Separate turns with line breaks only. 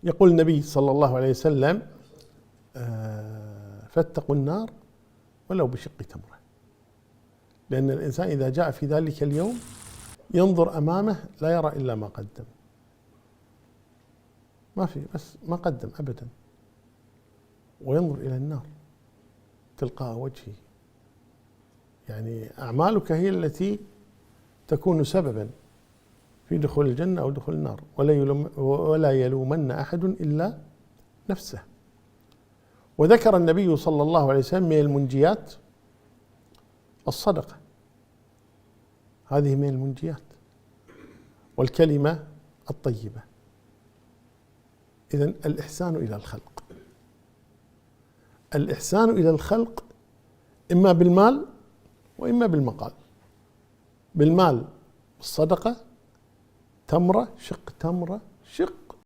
يقول النبي صلى الله عليه وسلم: فاتقوا النار ولو بشق تمرة. لأن الإنسان إذا جاء في ذلك اليوم ينظر أمامه لا يرى إلا ما قدم، ما في، بس ما قدم أبدا، وينظر إلى النار تلقاء وجهه. يعني أعمالك هي التي تكون سببا في دخول الجنة أو دخول النار، ولا يلومن أحد إلا نفسه. وذكر النبي صلى الله عليه وسلم من المنجيات الصدقة، هذه من المنجيات، والكلمة الطيبة. إذن الإحسان إلى الخلق، الإحسان إلى الخلق إما بالمال وإما بالمقال. بالمال الصدقة، تمرة، شق تمرة، شق